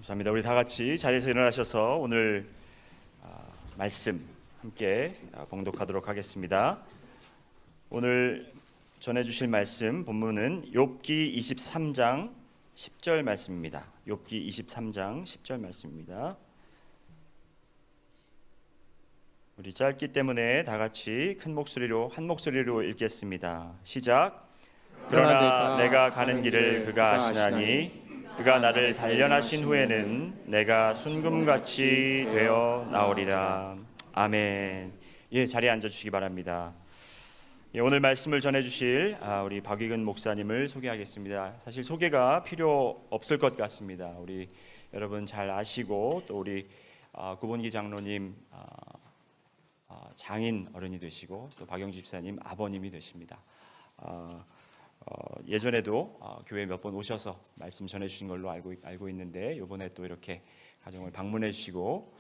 감사합니다. 우리 다 같이 자리에서 일어나셔서 오늘 말씀 함께 봉독하도록 하겠습니다. 오늘 전해주실 말씀 본문은 욥기 23장 10절 말씀입니다. 욥기 23장 10절 말씀입니다. 우리 짧기 때문에 다 같이 큰 목소리로 한 목소리로 읽겠습니다. 시작. 그러나 내가 가는 길을 그가 아시나니 그가 나를 단련하신 후에는 내가 순금같이 되어 나오리라. 아멘. 예, 자리에 앉아주시기 바랍니다. 예, 오늘 말씀을 전해주실 우리 박익은 목사님을 소개하겠습니다. 사실 소개가 필요 없을 것 같습니다. 우리 여러분 잘 아시고 또 우리 구본기 장로님 장인 어른이 되시고 또 박영주 집사님 아버님이 되십니다. 예전에도 교회 몇 번 오셔서 말씀 전해주신 걸로 알고 있는데 이번에 또 이렇게 가정을 방문해 주시고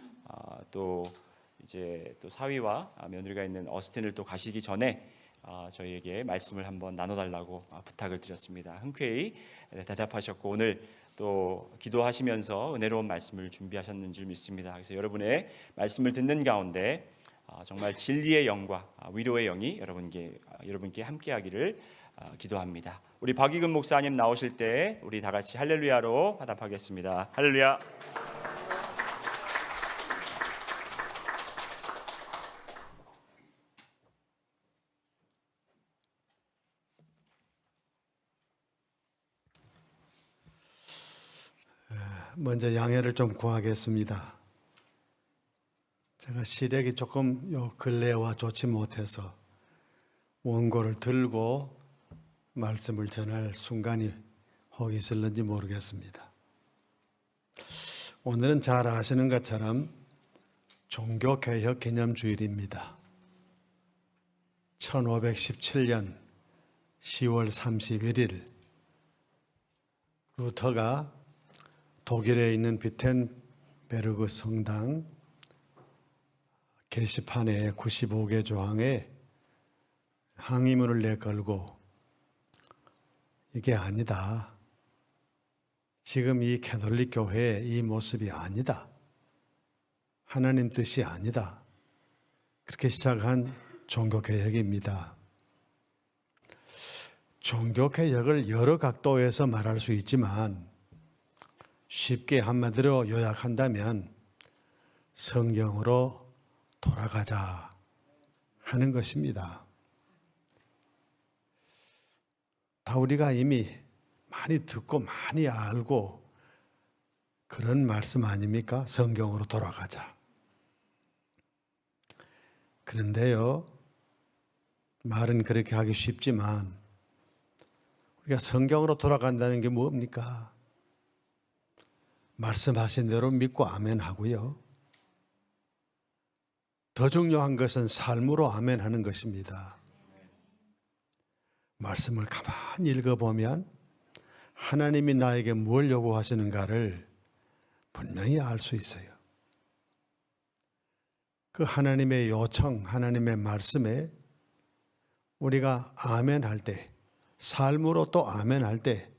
또 이제 또 사위와 며느리가 있는 어스틴을 또 가시기 전에 저희에게 말씀을 한번 나눠달라고 부탁을 드렸습니다. 흔쾌히 대답하셨고 오늘 또 기도하시면서 은혜로운 말씀을 준비하셨는 줄 믿습니다. 그래서 여러분의 말씀을 듣는 가운데 정말 진리의 영과 위로의 영이 여러분께 함께하기를 기도합니다. 우리 박익은 목사님 나오실 때 우리 다 같이 할렐루야로 화답하겠습니다. 할렐루야. 먼저 양해를 좀 구하겠습니다. 제가 시력이 조금 요 근래와 좋지 못해서 원고를 들고 말씀을 전할 순간이 혹 있을는지 모르겠습니다. 오늘은 잘 아시는 것처럼 종교개혁 기념주일입니다. 1517년 10월 31일 루터가 독일에 있는 비텐베르그 성당 게시판에 95개 조항에 항의문을 내걸고 이게 아니다. 지금 이 가톨릭 교회의 이 모습이 아니다. 하나님 뜻이 아니다. 그렇게 시작한 종교개혁입니다. 종교개혁을 여러 각도에서 말할 수 있지만 쉽게 한마디로 요약한다면 성경으로 돌아가자 하는 것입니다. 다 우리가 이미 많이 듣고 많이 알고 그런 말씀 아닙니까? 성경으로 돌아가자. 그런데요, 말은 그렇게 하기 쉽지만 우리가 성경으로 돌아간다는 게 뭡니까? 말씀하신 대로 믿고 아멘 하고요. 더 중요한 것은 삶으로 아멘 하는 것입니다. 말씀을 가만히 읽어보면 하나님이 나에게 뭘 요구하시는가를 분명히 알 수 있어요. 그 하나님의 요청, 하나님의 말씀에 우리가 아멘 할 때, 삶으로 또 아멘 할 때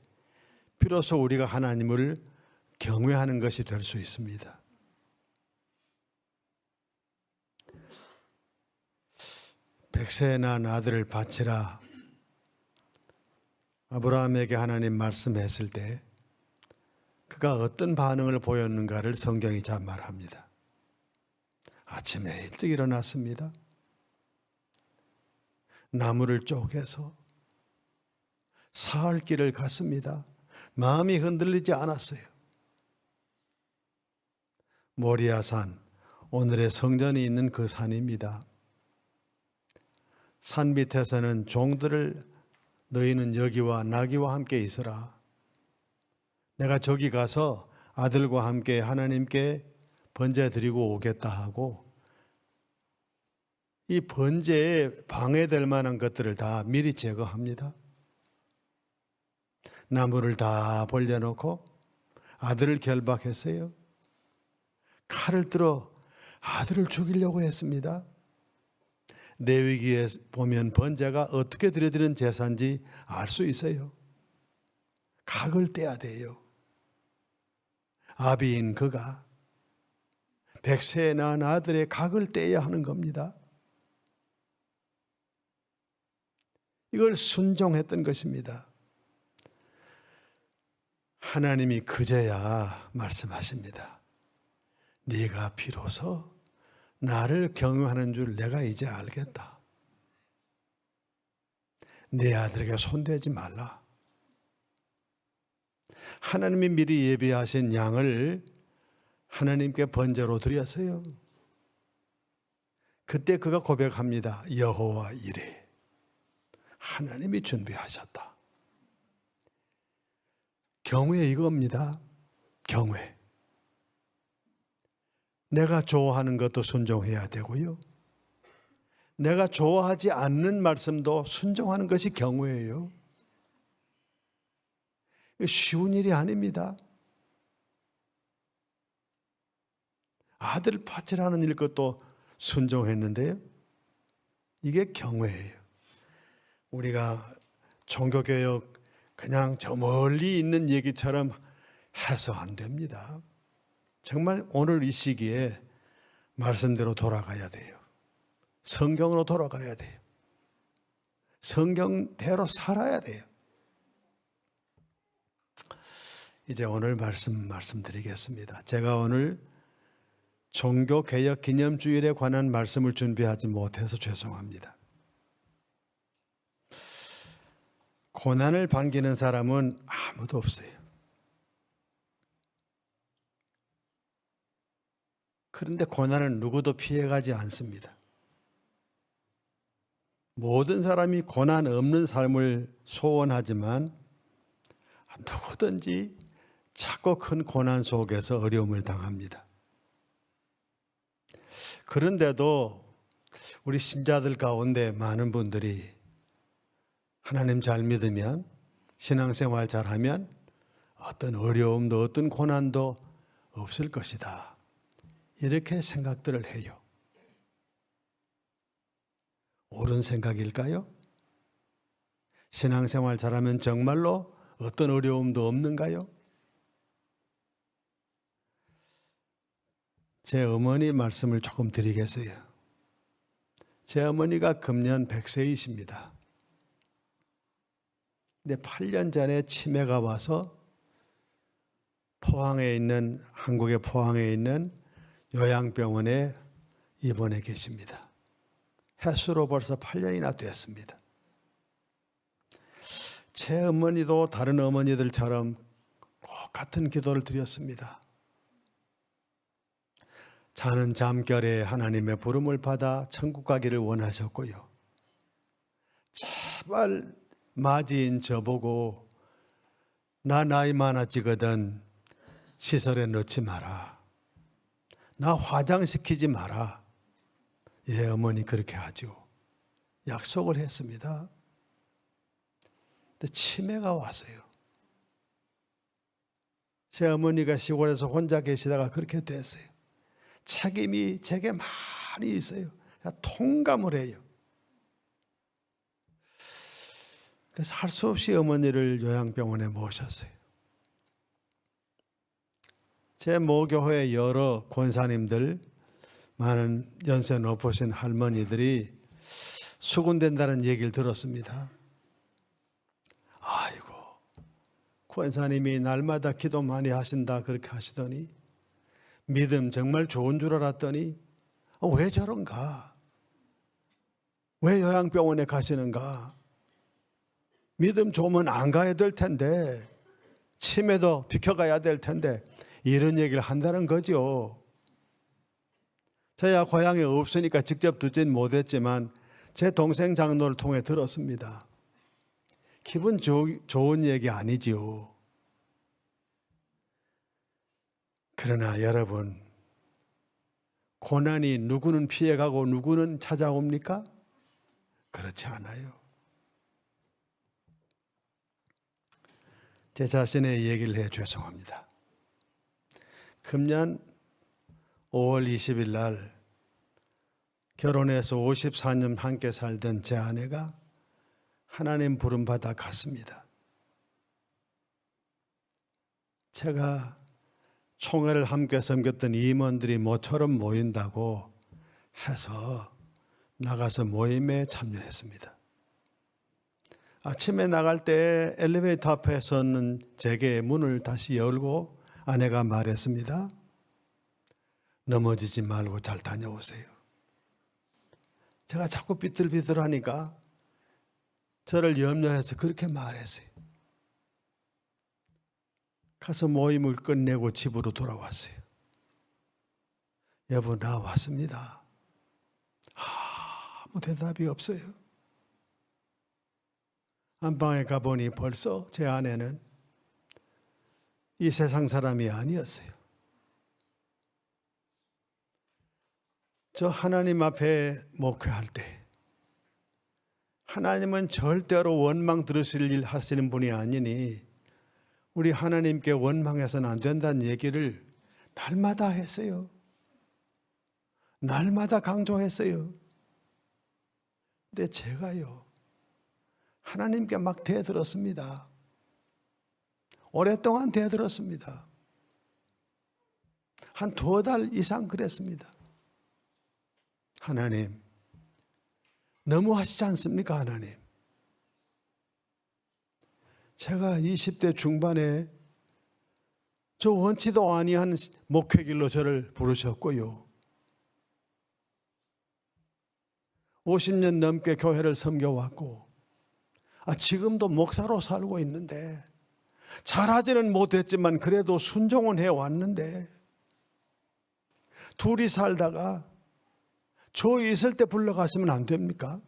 비로소 우리가 하나님을 경외하는 것이 될 수 있습니다. 백세에 낳은 아들을 바치라 아브라함에게 하나님 말씀했을 때 그가 어떤 반응을 보였는가를 성경이 잘 말합니다. 아침에 일찍 일어났습니다. 나무를 쪼개서 사흘 길을 갔습니다. 마음이 흔들리지 않았어요. 모리아산, 오늘의 성전이 있는 그 산입니다. 산 밑에서는 종들을 너희는 여기와 나귀와 함께 있어라. 내가 저기 가서 아들과 함께 하나님께 번제 드리고 오겠다 하고 이 번제에 방해될 만한 것들을 다 미리 제거합니다. 나무를 다 벌려놓고 아들을 결박했어요. 칼을 들어 아들을 죽이려고 했습니다. 레위기에 보면 번제가 어떻게 드려지는 제사인지 알 수 있어요. 각을 떼야 돼요. 아비인 그가 100세에 낳은 아들의 각을 떼야 하는 겁니다. 이걸 순종했던 것입니다. 하나님이 그제야 말씀하십니다. 네가 비로소 나를 경외하는 줄 내가 이제 알겠다. 네 아들에게 손대지 말라. 하나님이 미리 예비하신 양을 하나님께 번제로 드렸어요. 그때 그가 고백합니다. 여호와 이레. 하나님이 준비하셨다. 경외 이겁니다. 경외. 내가 좋아하는 것도 순종해야 되고요. 내가 좋아하지 않는 말씀도 순종하는 것이 경외예요. 쉬운 일이 아닙니다. 아들 파치라는 일 것도 순종했는데요. 이게 경외예요. 우리가 종교개혁 그냥 저 멀리 있는 얘기처럼 해서 안 됩니다. 정말 오늘 이 시기에 말씀대로 돌아가야 돼요. 성경으로 돌아가야 돼요. 성경대로 살아야 돼요. 이제 오늘 말씀드리겠습니다. 제가 오늘 종교개혁 기념주일에 관한 말씀을 준비하지 못해서 죄송합니다. 고난을 반기는 사람은 아무도 없어요. 그런데 고난은 누구도 피해가지 않습니다. 모든 사람이 고난 없는 삶을 소원하지만 누구든지 작고 큰 고난 속에서 어려움을 당합니다. 그런데도 우리 신자들 가운데 많은 분들이 하나님 잘 믿으면, 신앙생활 잘하면 어떤 어려움도 어떤 고난도 없을 것이다. 이렇게 생각들을 해요. 옳은 생각일까요? 신앙생활 잘하면 정말로 어떤 어려움도 없는가요? 제 어머니 말씀을 조금 드리겠어요. 제 어머니가 금년 100세이십니다. 근데 8년 전에 치매가 와서 한국의 포항에 있는 요양병원에 입원해 계십니다. 해수로 벌써 8년이나 됐습니다. 제 어머니도 다른 어머니들처럼 꼭 같은 기도를 드렸습니다. 자는 잠결에 하나님의 부름을 받아 천국 가기를 원하셨고요. 제발 맞이인 저보고 나 나이 많아지거든 시설에 넣지 마라. 나 화장시키지 마라. 예, 어머니 그렇게 하죠. 약속을 했습니다. 근데 치매가 왔어요. 제 어머니가 시골에서 혼자 계시다가 그렇게 됐어요. 책임이 제게 많이 있어요. 통감을 해요. 그래서 할 수 없이 어머니를 요양병원에 모셨어요. 제 모교회 여러 권사님들, 많은 연세 높으신 할머니들이 수군된다는 얘기를 들었습니다. 아이고, 권사님이 날마다 기도 많이 하신다 그렇게 하시더니 믿음 정말 좋은 줄 알았더니 왜 저런가? 왜 요양병원에 가시는가? 믿음 좋으면 안 가야 될 텐데, 치매도 비켜가야 될 텐데 이런 얘기를 한다는 거죠. 저야 고향에 없으니까 직접 듣진 못했지만 제 동생 장로를 통해 들었습니다. 기분 좋은 얘기 아니지요. 그러나 여러분, 고난이 누구는 피해가고 누구는 찾아옵니까? 그렇지 않아요. 제 자신의 얘기를 해 죄송합니다. 금년 5월 20일 날 결혼해서 54년 함께 살던 제 아내가 하나님 부름받아 갔습니다. 제가 총회를 함께 섬겼던 임원들이 모처럼 모인다고 해서 나가서 모임에 참여했습니다. 아침에 나갈 때 엘리베이터 앞에서는 제게 문을 다시 열고 아내가 말했습니다. 넘어지지 말고 잘 다녀오세요. 제가 자꾸 삐뚤삐뚤하니까 저를 염려해서 그렇게 말했어요. 가서 모임을 끝내고 집으로 돌아왔어요. 여보, 나 왔습니다. 아무 대답이 없어요. 안방에 가보니 벌써 제 아내는 이 세상 사람이 아니었어요. 저 하나님 앞에 목회할 때 하나님은 절대로 원망 들으실 일 하시는 분이 아니니 우리 하나님께 원망해서는 안 된다는 얘기를 날마다 했어요. 날마다 강조했어요. 근데 제가요, 하나님께 막 대들었습니다. 오랫동안 대들었습니다. 한 2달 이상 그랬습니다. 하나님, 너무 하시지 않습니까, 하나님? 제가 20대 중반에 저 원치도 아니한 목회길로 저를 부르셨고요. 50년 넘게 교회를 섬겨왔고, 지금도 목사로 살고 있는데, 잘하지는 못했지만 그래도 순종은 해왔는데, 둘이 살다가 저 있을 때 불러가시면 안 됩니까?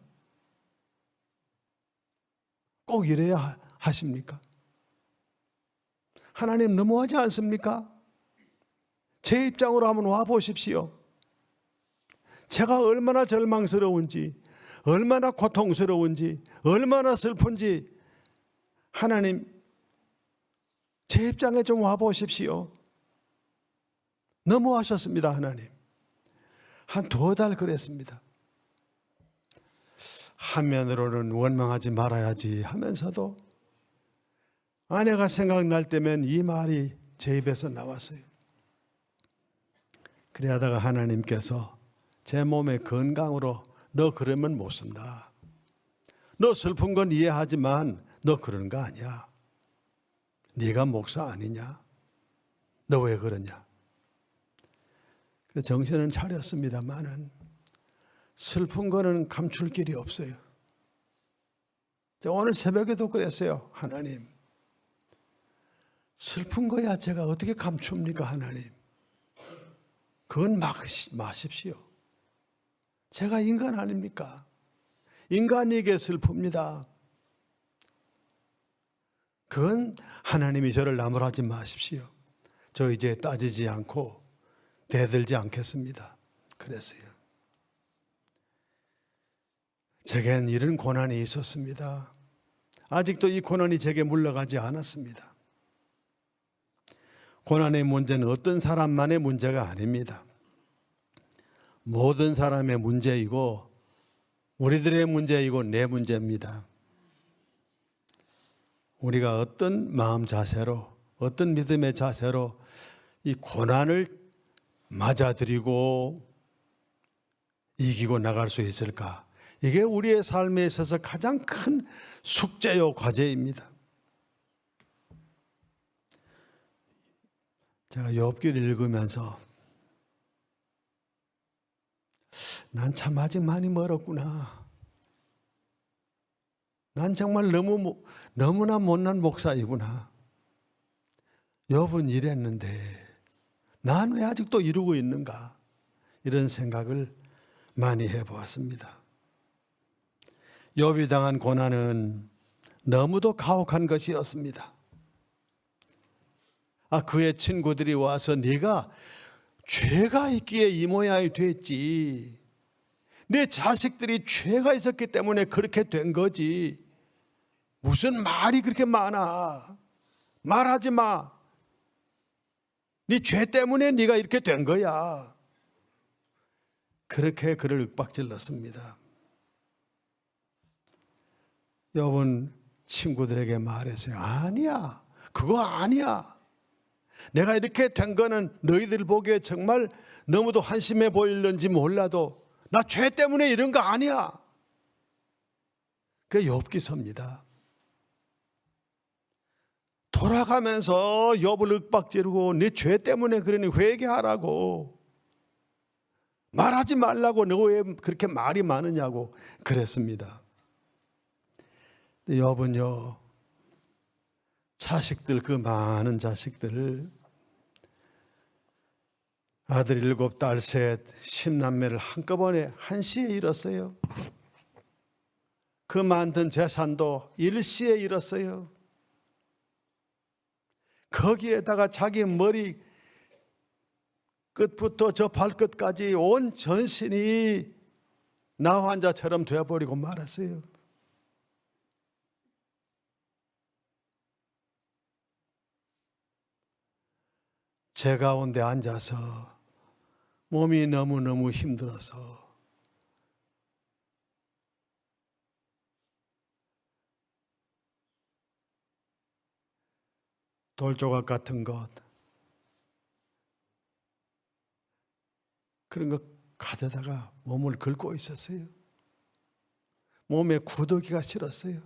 꼭 이래야 하십니까? 하나님 너무하지 않습니까? 제 입장으로 한번 와보십시오. 제가 얼마나 절망스러운지, 얼마나 고통스러운지, 얼마나 슬픈지 하나님 제 입장에 좀 와보십시오. 너무하셨습니다, 하나님. 한 2달 그랬습니다. 한면으로는 원망하지 말아야지 하면서도 아내가 생각날 때면 이 말이 제 입에서 나왔어요. 그래 하다가 하나님께서 제 몸의 건강으로 너 그러면 못 쓴다. 너 슬픈 건 이해하지만 너 그러는 거 아니야. 네가 목사 아니냐? 너 왜 그러냐? 그래서 정신은 차렸습니다만은 슬픈 거는 감출 길이 없어요. 오늘 새벽에도 그랬어요. 하나님, 슬픈 거야 제가 어떻게 감춥니까, 하나님? 그건 마십시오. 제가 인간 아닙니까? 인간에게 슬픕니다. 그건 하나님이 저를 나무라지 마십시오. 저 이제 따지지 않고 대들지 않겠습니다. 그랬어요. 제겐 이런 고난이 있었습니다. 아직도 이 고난이 제게 물러가지 않았습니다. 고난의 문제는 어떤 사람만의 문제가 아닙니다. 모든 사람의 문제이고 우리들의 문제이고 내 문제입니다. 우리가 어떤 마음 자세로, 어떤 믿음의 자세로 이 고난을 맞아들이고 이기고 나갈 수 있을까? 이게 우리의 삶에 있어서 가장 큰 숙제요 과제입니다. 제가 욥기를 읽으면서 난 참 아직 많이 멀었구나. 난 정말 너무나 못난 목사이구나. 욥은 이랬는데 난 왜 아직도 이루고 있는가? 이런 생각을 많이 해보았습니다. 욥이 당한 고난은 너무도 가혹한 것이었습니다. 그의 친구들이 와서 네가 죄가 있기에 이 모양이 됐지. 내 자식들이 죄가 있었기 때문에 그렇게 된 거지. 무슨 말이 그렇게 많아. 말하지 마. 네 죄 때문에 네가 이렇게 된 거야. 그렇게 그를 윽박질렀습니다. 욥은 친구들에게 말했어요. 아니야. 그거 아니야. 내가 이렇게 된 거는 너희들 보기에 정말 너무도 한심해 보일는지 몰라도 나 죄 때문에 이런 거 아니야. 그게 욥기서입니다. 돌아가면서 욥을 윽박지르고 네 죄 때문에 그러니 회개하라고, 말하지 말라고, 너 왜 그렇게 말이 많으냐고 그랬습니다. 욥은요, 자식들, 그 많은 자식들을, 아들 7, 딸 3, 10남매를 한꺼번에 한시에 잃었어요. 그 만든 재산도 일시에 잃었어요. 거기에다가 자기 머리 끝부터 저 발끝까지 온 전신이 나 환자처럼 되어버리고 말았어요. 제 가운데 앉아서 몸이 너무너무 힘들어서 돌조각 같은 것, 그런 거 가져다가 몸을 긁고 있었어요. 몸에 구더기가 싫었어요.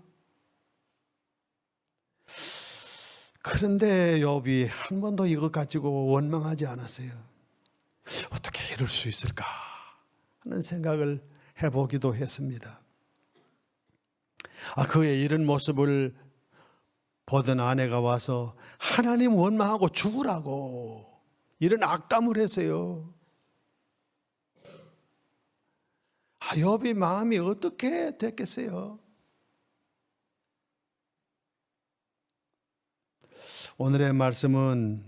그런데 욥이 한 번도 이것 가지고 원망하지 않았어요. 어떻게 이럴 수 있을까 하는 생각을 해보기도 했습니다. 그의 이런 모습을 보던 아내가 와서 하나님 원망하고 죽으라고 이런 악담을 했어요. 욥이 마음이 어떻게 됐겠어요? 오늘의 말씀은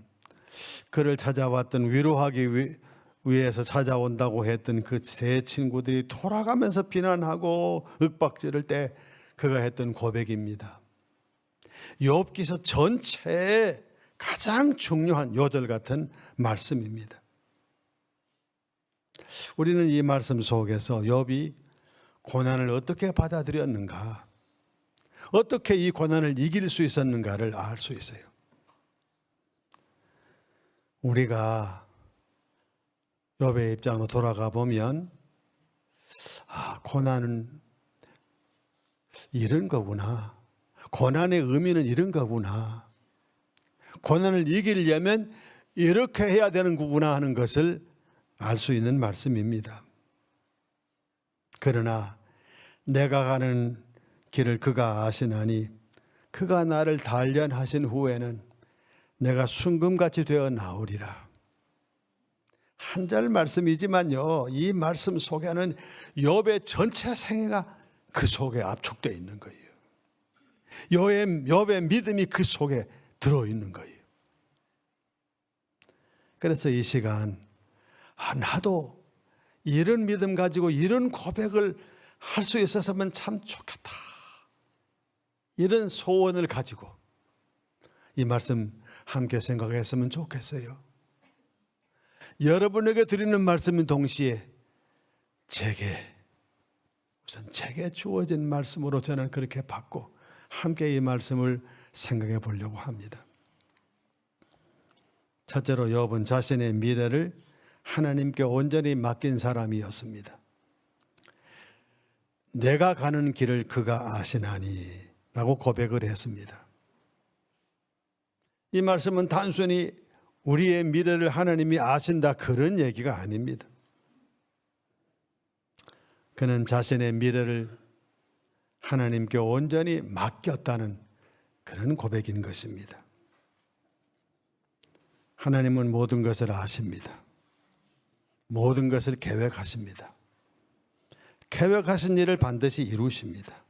그를 찾아왔던, 위로하기 위해서 찾아온다고 했던 그 세 친구들이 돌아가면서 비난하고 윽박지를 때 그가 했던 고백입니다. 욥기서 전체에 가장 중요한 요절 같은 말씀입니다. 우리는 이 말씀 속에서 욥이 고난을 어떻게 받아들였는가, 어떻게 이 고난을 이길 수 있었는가를 알 수 있어요. 우리가 욥의 입장으로 돌아가 보면 고난은 이런 거구나, 고난의 의미는 이런 거구나, 고난을 이기려면 이렇게 해야 되는 거구나 하는 것을 알 수 있는 말씀입니다. 그러나 내가 가는 길을 그가 아시나니 그가 나를 단련하신 후에는 내가 순금같이 되어 나오리라. 한 절 말씀이지만요, 이 말씀 속에는 욥의 전체 생애가 그 속에 압축되어 있는 거예요. 욥의 믿음이 그 속에 들어있는 거예요. 그래서 이 시간 나도 이런 믿음 가지고 이런 고백을 할 수 있었으면 참 좋겠다, 이런 소원을 가지고 이 말씀 함께 생각했으면 좋겠어요. 여러분에게 드리는 말씀인 동시에 우선 제게 주어진 말씀으로 저는 그렇게 받고 함께 이 말씀을 생각해 보려고 합니다. 첫째로 욥은 자신의 미래를 하나님께 온전히 맡긴 사람이었습니다. 내가 가는 길을 그가 아시나니 라고 고백을 했습니다. 이 말씀은 단순히 우리의 미래를 하나님이 아신다 그런 얘기가 아닙니다. 그는 자신의 미래를 하나님께 온전히 맡겼다는 그런 고백인 것입니다. 하나님은 모든 것을 아십니다. 모든 것을 계획하십니다. 계획하신 일을 반드시 이루십니다.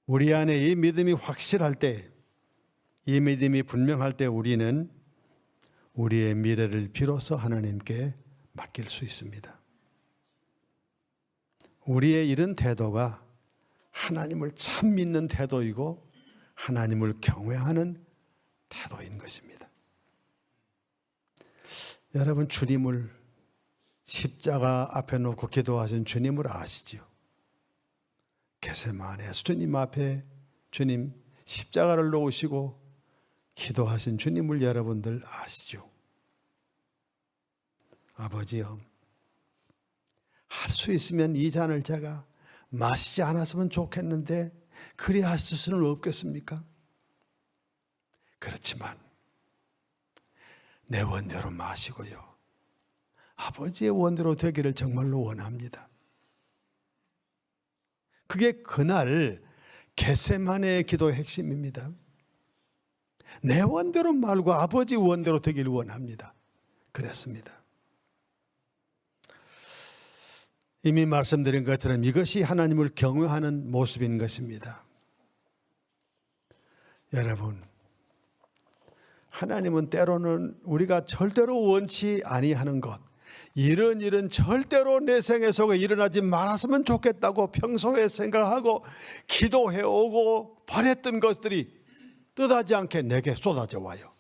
우리 안에 이 믿음이 확실할 때, 이 믿음이 분명할 때 우리는 우리의 미래를 비로소 하나님께 맡길 수 있습니다. 우리의 이런 태도가 하나님을 참 믿는 태도이고 하나님을 경외하는 태도인 것입니다. 여러분, 주님을, 십자가 앞에 놓고 기도하신 주님을 아시죠? 겟세마네 주님 앞에 주님 십자가를 놓으시고 기도하신 주님을 여러분들 아시죠? 아버지요, 할 수 있으면 이 잔을 제가 마시지 않았으면 좋겠는데 그리 하실 수는 없겠습니까? 그렇지만 내 원대로 마시고요, 아버지의 원대로 되기를 정말로 원합니다. 그게 그날 겟세마네의 기도의 핵심입니다. 내 원대로 말고 아버지 원대로 되기를 원합니다. 그랬습니다. 이미 말씀드린 것처럼 이것이 하나님을 경외하는 모습인 것입니다. 여러분, 하나님은 때로는 우리가 절대로 원치 아니하는 것, 이런 일은 절대로 내 생애 속에 일어나지 말았으면 좋겠다고 평소에 생각하고 기도해오고 바랬던 것들이 뜻하지 않게 내게 쏟아져 와요.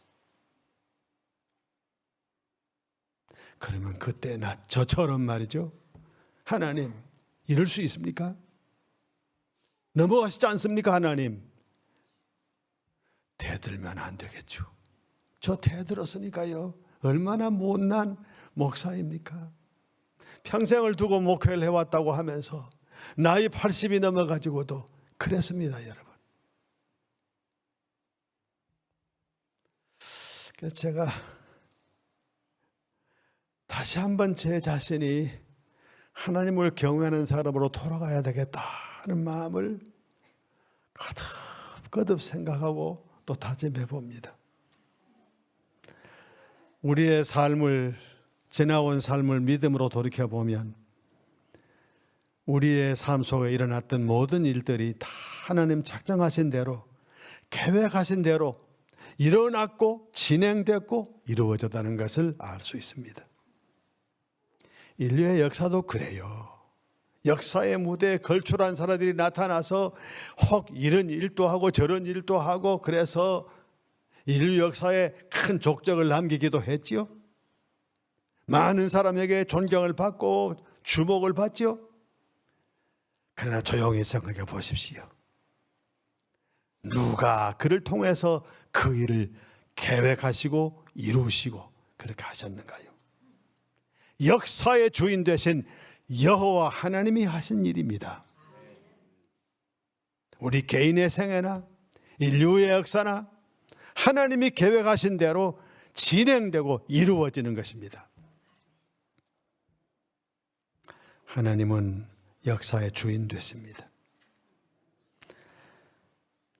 그러면 그때 저처럼 말이죠, 하나님, 이럴 수 있습니까? 넘어가시지 않습니까, 하나님? 대들면 안 되겠죠. 저 대들었으니까요. 얼마나 못난 목사입니까? 평생을 두고 목회를 해왔다고 하면서 나이 80이 넘어가지고도 그랬습니다, 여러분. 그래서 제가 다시 한번 제 자신이 하나님을 경외하는 사람으로 돌아가야 되겠다 하는 마음을 거듭 생각하고 또 다짐해 봅니다. 우리의 삶을, 지나온 삶을 믿음으로 돌이켜보면 우리의 삶 속에 일어났던 모든 일들이 다 하나님 작정하신 대로, 계획하신 대로 일어났고 진행됐고 이루어졌다는 것을 알 수 있습니다. 인류의 역사도 그래요. 역사의 무대에 걸출한 사람들이 나타나서 혹 이런 일도 하고 저런 일도 하고 그래서 인류 역사에 큰 족적을 남기기도 했지요. 많은 사람에게 존경을 받고 주목을 받지요. 그러나 조용히 생각해 보십시오. 누가 그를 통해서 그 일을 계획하시고 이루시고 그렇게 하셨는가요? 역사의 주인 되신 여호와 하나님이 하신 일입니다. 우리 개인의 생애나 인류의 역사나 하나님이 계획하신 대로 진행되고 이루어지는 것입니다. 하나님은 역사의 주인 되십니다.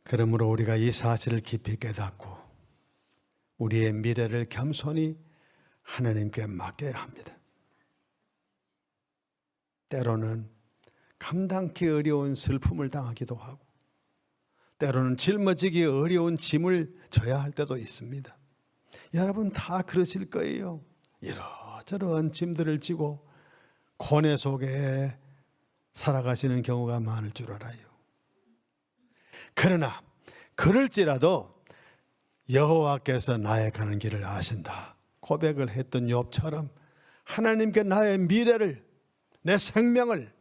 그러므로 우리가 이 사실을 깊이 깨닫고 우리의 미래를 겸손히 하나님께 맡겨야 합니다. 때로는 감당기 어려운 슬픔을 당하기도 하고 때로는 짊어지기 어려운 짐을 져야 할 때도 있습니다. 여러분 다 그러실 거예요. 이러저러한 짐들을 지고 고뇌 속에 살아가시는 경우가 많을 줄 알아요. 그러나 그럴지라도 여호와께서 나의 가는 길을 아신다 고백을 했던 욥처럼 하나님께 나의 미래를, 내 생명을,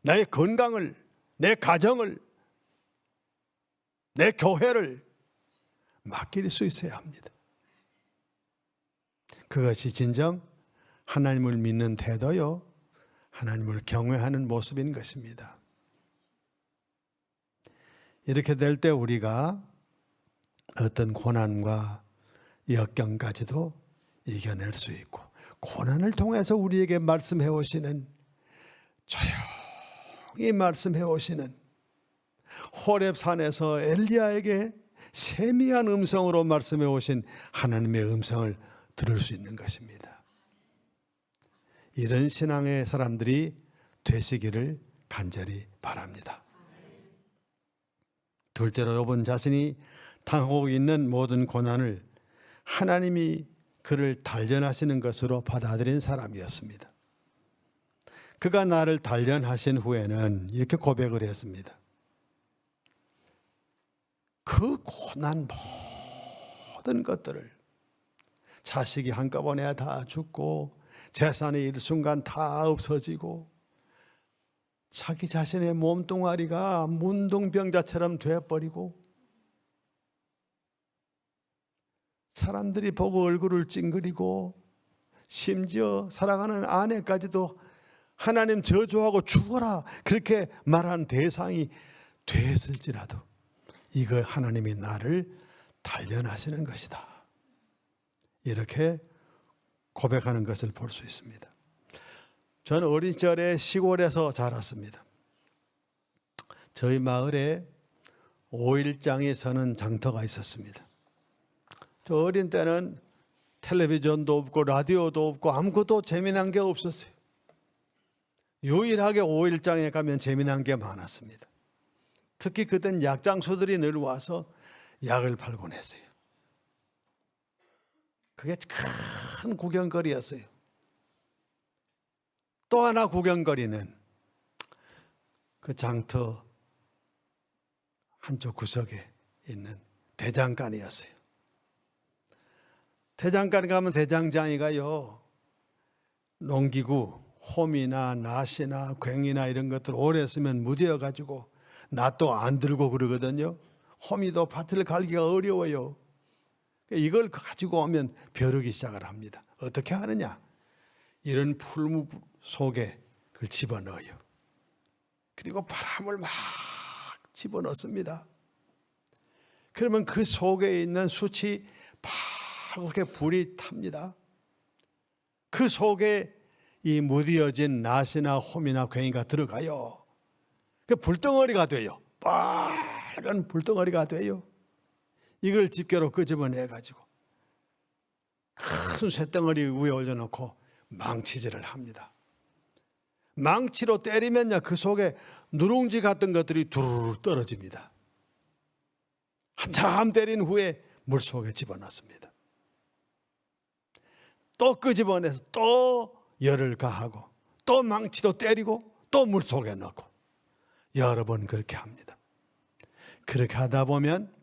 나의 건강을, 내 가정을, 내 교회를 맡길 수 있어야 합니다. 그것이 진정 하나님을 믿는 태도요, 하나님을 경외하는 모습인 것입니다. 이렇게 될 때 우리가 어떤 고난과 역경까지도 이겨낼 수 있고, 고난을 통해서 우리에게 말씀해 오시는, 조용히 말씀해 오시는, 호렙산에서 엘리야에게 세미한 음성으로 말씀해 오신 하나님의 음성을 들을 수 있는 것입니다. 이런 신앙의 사람들이 되시기를 간절히 바랍니다. 둘째로 욥은 자신이 당하고 있는 모든 고난을 하나님이 그를 단련하시는 것으로 받아들인 사람이었습니다. 그가 나를 단련하신 후에는 이렇게 고백을 했습니다. 그 고난 모든 것들을, 자식이 한꺼번에 다 죽고 재산이 일순간 다 없어지고 자기 자신의 몸뚱아리가 문둥병자처럼 되어버리고 사람들이 보고 얼굴을 찡그리고 심지어 사랑하는 아내까지도 하나님 저주하고 죽어라 그렇게 말한 대상이 됐을지라도 이거 하나님이 나를 단련하시는 것이다. 이렇게 고백하는 것을 볼 수 있습니다. 저는 어린 시절에 시골에서 자랐습니다. 저희 마을에 5일장이 서는 장터가 있었습니다. 저 어린 때는 텔레비전도 없고 라디오도 없고 아무것도 재미난 게 없었어요. 유일하게 5일장에 가면 재미난 게 많았습니다. 특히 그땐 약장수들이 늘 와서 약을 팔곤 했어요. 그게 큰 구경거리였어요. 또 하나 구경거리는 그 장터 한쪽 구석에 있는 대장간이었어요. 대장간에 가면 대장장이가요, 농기구, 홈이나 낫이나 괭이나 이런 것들 오래 쓰면 무뎌가지고 낫도 안 들고 그러거든요. 홈이도 밭을 갈기가 어려워요. 이걸 가지고 오면 벼르기 시작을 합니다. 어떻게 하느냐? 이런 풀무 속에 그걸 집어넣어요. 그리고 바람을 막 집어넣습니다. 그러면 그 속에 있는 숯이 파랗게 불이 탑니다. 그 속에 이 무디어진 낫이나 홈이나 괭이가 들어가요. 그 불덩어리가 돼요. 빨간 불덩어리가 돼요. 이걸 집게로 끄집어내 가지고 큰 쇳덩어리 위에 올려놓고 망치질을 합니다. 망치로 때리면요, 그 속에 누룽지 같은 것들이 두루루 떨어집니다. 한참 때린 후에 물 속에 집어넣습니다. 또 끄집어내서 또 열을 가하고 또 망치로 때리고 또 물 속에 넣고 여러 번 그렇게 합니다. 그렇게 하다 보면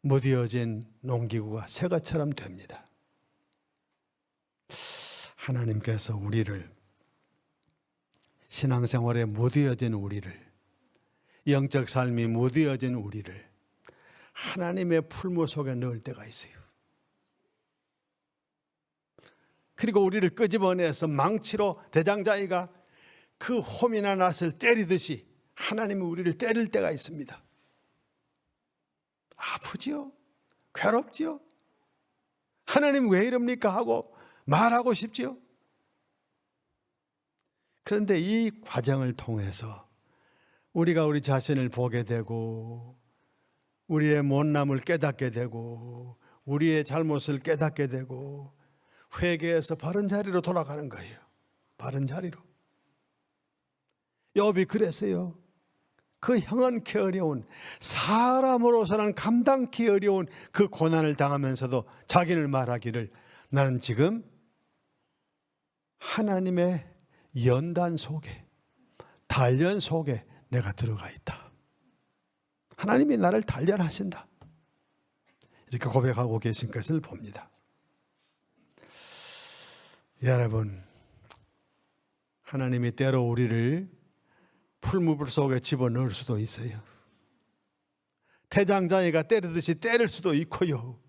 무뎌진 농기구가 새 것처럼 됩니다. 하나님께서 우리를, 신앙생활에 무뎌진 우리를, 영적 삶이 무뎌진 우리를 하나님의 풀무 속에 넣을 때가 있어요. 그리고 우리를 끄집어내서 망치로 대장장이가 그 홈이나 낫을 때리듯이 하나님이 우리를 때릴 때가 있습니다. 아프지요? 괴롭지요? 하나님 왜 이럽니까? 하고 말하고 싶지요? 그런데 이 과정을 통해서 우리가 우리 자신을 보게 되고 우리의 못남을 깨닫게 되고 우리의 잘못을 깨닫게 되고 회개해서 바른 자리로 돌아가는 거예요. 바른 자리로. 욥이 그랬어요. 그 형언케 어려운, 사람으로서는 감당키 어려운 그 고난을 당하면서도 자기는 말하기를, 나는 지금 하나님의 연단 속에, 단련 속에 내가 들어가 있다. 하나님이 나를 단련하신다. 이렇게 고백하고 계신 것을 봅니다. 여러분, 하나님이 때로 우리를 풀무불 속에 집어넣을 수도 있어요. 태장장이가 때리듯이 때릴 수도 있고요.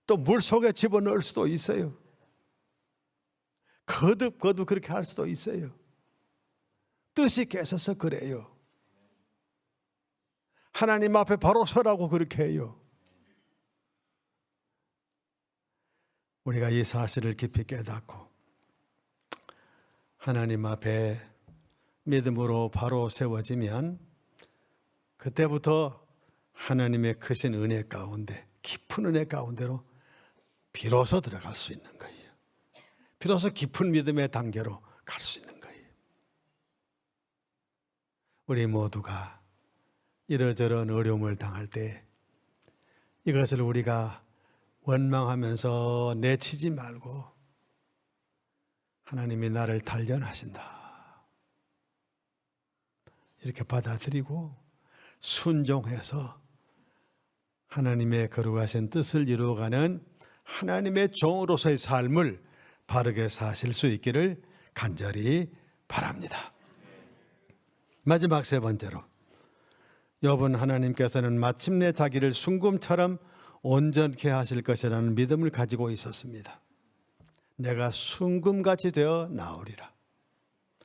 또 물 속에 집어넣을 수도 있어요. 거듭 그렇게 할 수도 있어요. 뜻이 깨서서 그래요. 하나님 앞에 바로 서라고 그렇게 해요. 우리가 이 사실을 깊이 깨닫고 하나님 앞에 믿음으로 바로 세워지면 그때부터 하나님의 크신 은혜 가운데, 깊은 은혜 가운데로 비로소 들어갈 수 있는 거예요. 비로소 깊은 믿음의 단계로 갈 수 있는 거예요. 우리 모두가 이러저런 어려움을 당할 때 이것을 우리가 원망하면서 내치지 말고 하나님이 나를 단련하신다. 이렇게 받아들이고 순종해서 하나님의 거룩하신 뜻을 이루어가는 하나님의 종으로서의 삶을 바르게 사실 수 있기를 간절히 바랍니다. 마지막 세 번째로, 욥은 하나님께서는 마침내 자기를 순금처럼 온전케 하실 것이라는 믿음을 가지고 있었습니다. 내가 순금같이 되어 나오리라.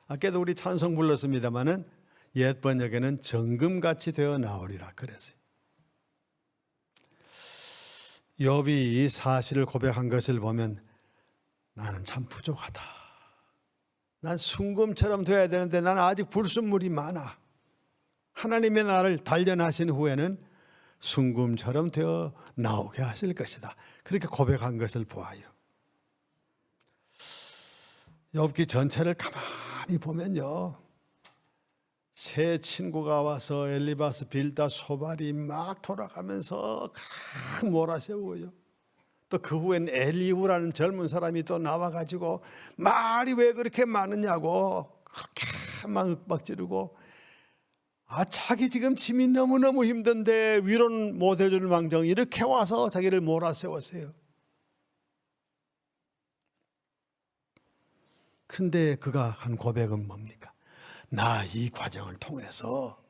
아까도 우리 찬송 불렀습니다마는 옛 번역에는 정금같이 되어 나오리라 그랬어요. 욥이 이 사실을 고백한 것을 보면 나는 참 부족하다. 난 순금처럼 되어야 되는데 나는 아직 불순물이 많아. 하나님의 나를 단련하신 후에는 순금처럼 되어 나오게 하실 것이다. 그렇게 고백한 것을 보아요. 욥기 전체를 가만히 보면요, 세 친구가 와서 엘리바스, 빌다, 소발이 막 돌아가면서 막 몰아세우고요. 또 그 후엔 엘리후라는 젊은 사람이 또 나와가지고 말이 왜 그렇게 많으냐고 그렇게 막 윽박지르고, 자기 지금 짐이 너무너무 힘든데 위로는 못 해줄 망정 이렇게 와서 자기를 몰아세웠어요. 그런데 그가 한 고백은 뭡니까? 나 이 과정을 통해서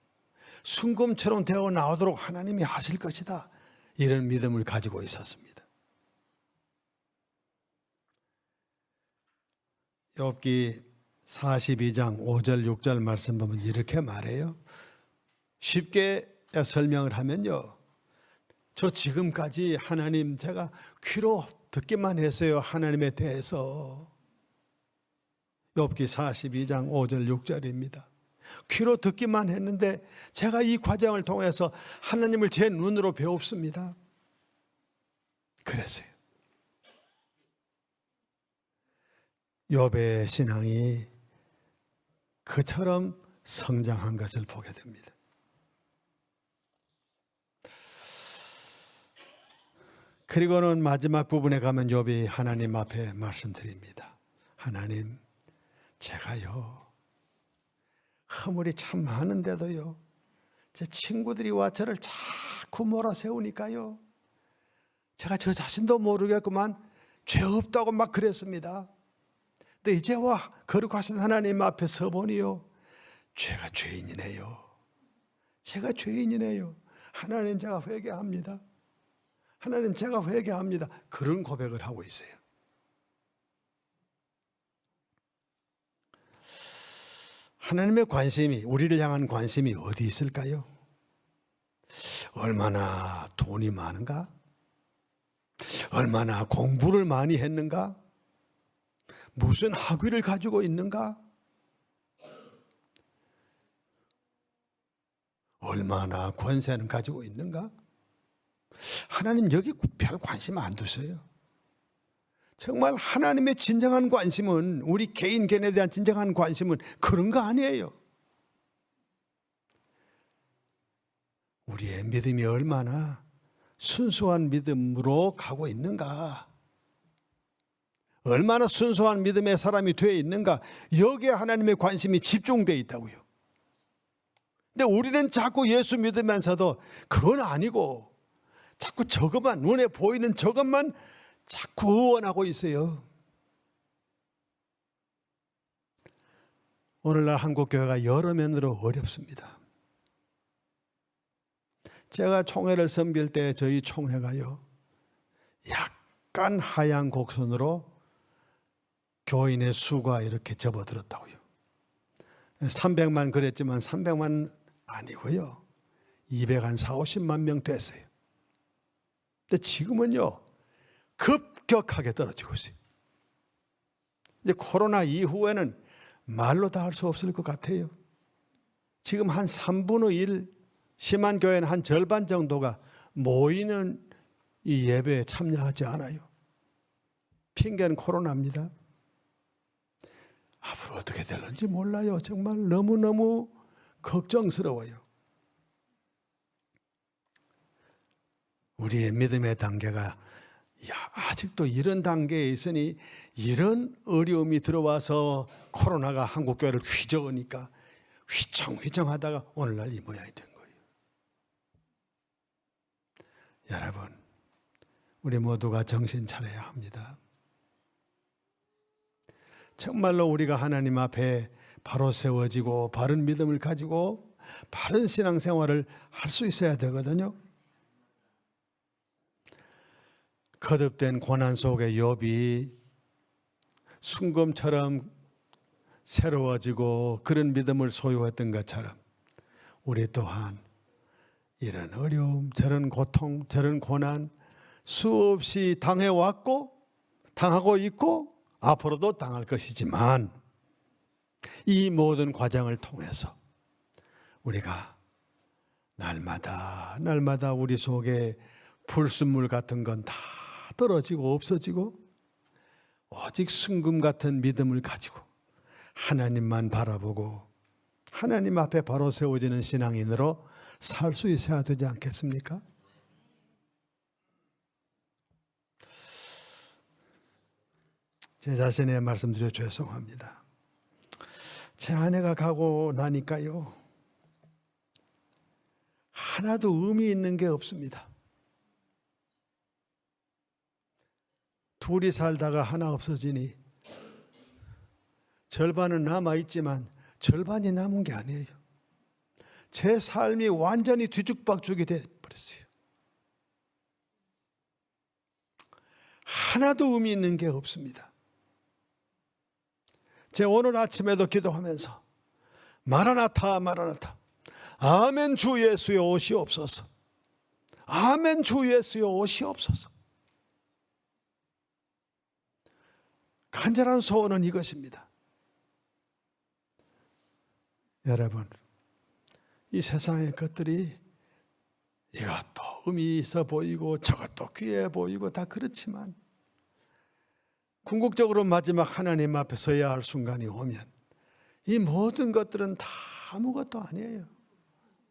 순금처럼 되어 나오도록 하나님이 하실 것이다. 이런 믿음을 가지고 있었습니다. 욥기 42장 5절 6절 말씀 보면 이렇게 말해요. 쉽게 설명을 하면요, 저 지금까지 하나님 제가 귀로 듣기만 했어요. 하나님에 대해서. 욥기 42장 5절 6절입니다. 귀로 듣기만 했는데 제가 이 과정을 통해서 하나님을 제 눈으로 배웠습니다. 그랬어요. 욥의 신앙이 그처럼 성장한 것을 보게 됩니다. 그리고는 마지막 부분에 가면 욥이 하나님 앞에 말씀드립니다. 하나님, 제가요 허물이 참 많은데도요 제 친구들이 와 저를 자꾸 몰아세우니까요 제가 저 자신도 모르겠구만 죄 없다고 막 그랬습니다. 근데 이제 와 거룩하신 하나님 앞에 서보니요 제가 죄인이네요. 제가 죄인이네요. 하나님, 제가 회개합니다. 하나님, 제가 회개합니다. 그런 고백을 하고 있어요. 하나님의 관심이, 우리를 향한 관심이 어디 있을까요? 얼마나 돈이 많은가? 얼마나 공부를 많이 했는가? 무슨 학위를 가지고 있는가? 얼마나 권세는 가지고 있는가? 하나님 여기 별 관심 안 두세요. 정말 하나님의 진정한 관심은, 우리 개인에 대한 진정한 관심은 그런 거 아니에요. 우리의 믿음이 얼마나 순수한 믿음으로 가고 있는가, 얼마나 순수한 믿음의 사람이 되어 있는가, 여기에 하나님의 관심이 집중되어 있다고요. 근데 우리는 자꾸 예수 믿으면서도 그건 아니고 자꾸 저것만, 눈에 보이는 저것만 자꾸 의원하고 있어요. 오늘날 한국교회가 여러 면으로 어렵습니다. 제가 총회를 섬길 때 저희 총회가요 약간 하향 곡선으로 교인의 수가 이렇게 접어들었다고요. 300만 그랬지만 300만 아니고요 240-50만 명 됐어요. 근데 지금은요 급격하게 떨어지고 있어요. 이제 코로나 이후에는 말로 다 할 수 없을 것 같아요. 지금 한 3분의 1, 심한 교회는 한 절반 정도가 모이는 이 예배에 참여하지 않아요. 핑계는 코로나입니다. 앞으로 어떻게 될는지 몰라요. 정말 너무너무 걱정스러워요. 우리의 믿음의 단계가 아직도 이런 단계에 있으니, 이런 어려움이 들어와서 코로나가 한국교회를 휘저으니까 휘청휘청하다가 오늘날 이 모양이 된 거예요. 여러분, 우리 모두가 정신 차려야 합니다. 정말로 우리가 하나님 앞에 바로 세워지고 바른 믿음을 가지고 바른 신앙생활을 할 수 있어야 되거든요. 거듭된 고난 속에 욥이 순금처럼 새로워지고 그런 믿음을 소유했던 것처럼 우리 또한 이런 어려움, 저런 고통, 저런 고난 수없이 당해왔고 당하고 있고 앞으로도 당할 것이지만 이 모든 과정을 통해서 우리가 날마다 우리 속에 불순물 같은 건 다 떨어지고 없어지고 오직 순금 같은 믿음을 가지고 하나님만 바라보고 하나님 앞에 바로 세워지는 신앙인으로 살 수 있어야 되지 않겠습니까? 제 자신의 말씀드려 죄송합니다. 제 아내가 가고 나니까요 하나도 의미 있는 게 없습니다. 둘이 살다가 하나 없어지니 절반은 남아있지만 절반이 남은 게 아니에요. 제 삶이 완전히 뒤죽박죽이 돼버렸어요. 하나도 의미 있는 게 없습니다. 제 오늘 아침에도 기도하면서 마라나타 마라나타 아멘 주 예수여 오시옵소서 아멘 주 예수여 오시옵소서 간절한 소원은 이것입니다. 여러분 이 세상의 것들이 이것도 의미 있어 보이고 저것도 귀해 보이고 다 그렇지만 궁극적으로 마지막 하나님 앞에 서야 할 순간이 오면 이 모든 것들은 다 아무것도 아니에요.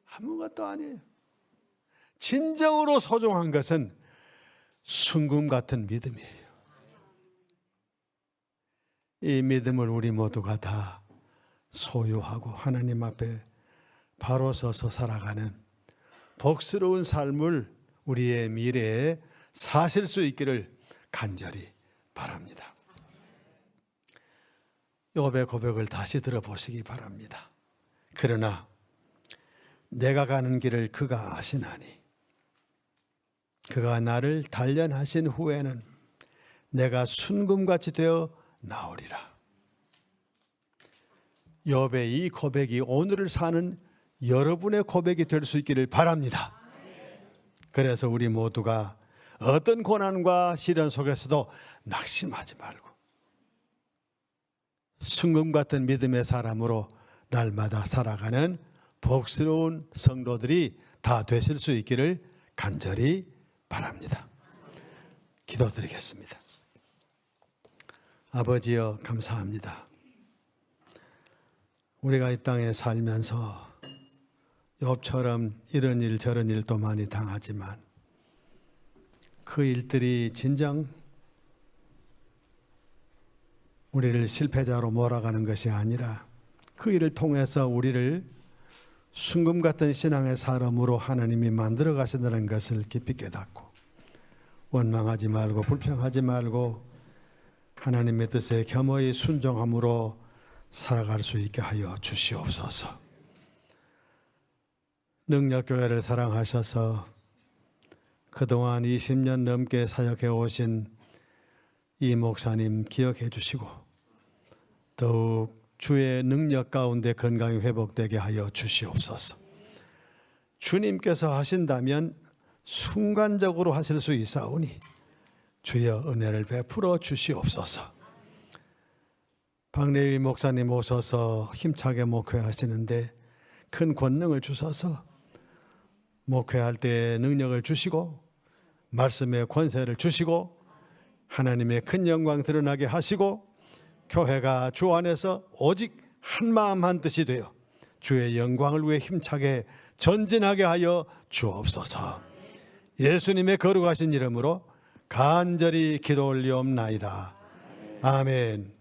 아무것도 아니에요. 진정으로 소중한 것은 순금 같은 믿음이에요. 이 믿음을 우리 모두가 다 소유하고 하나님 앞에 바로 서서 살아가는 복스러운 삶을 우리의 미래에 사실 수 있기를 간절히 바랍니다. 욥의 고백을 다시 들어보시기 바랍니다. 그러나 내가 가는 길을 그가 아시나니 그가 나를 단련하신 후에는 내가 순금같이 되어 나오리라. 욥의 이 고백이 오늘을 사는 여러분의 고백이 될 수 있기를 바랍니다. 그래서 우리 모두가 어떤 고난과 시련 속에서도 낙심하지 말고 순금 같은 믿음의 사람으로 날마다 살아가는 복스러운 성도들이 다 되실 수 있기를 간절히 바랍니다. 기도드리겠습니다. 아버지여 감사합니다. 우리가 이 땅에 살면서 욥처럼 이런 일 저런 일도 많이 당하지만 그 일들이 진정 우리를 실패자로 몰아가는 것이 아니라 그 일을 통해서 우리를 순금 같은 신앙의 사람으로 하나님이 만들어 가신다는 것을 깊이 깨닫고 원망하지 말고 불평하지 말고 하나님의 뜻에 겸허히 순종함으로 살아갈 수 있게 하여 주시옵소서. 능력교회를 사랑하셔서 그동안 20년 넘게 사역해 오신 이 목사님 기억해 주시고 더욱 주의 능력 가운데 건강이 회복되게 하여 주시옵소서. 주님께서 하신다면 순간적으로 하실 수 있사오니 주여 은혜를 베풀어 주시옵소서. 박래희 목사님 오셔서 힘차게 목회하시는데 큰 권능을 주셔서 목회할 때 능력을 주시고 말씀의 권세를 주시고 하나님의 큰 영광 드러나게 하시고 교회가 주 안에서 오직 한마음 한뜻이 되어 주의 영광을 위해 힘차게 전진하게 하여 주옵소서. 예수님의 거룩하신 이름으로 간절히 기도 올리옵나이다. 아멘.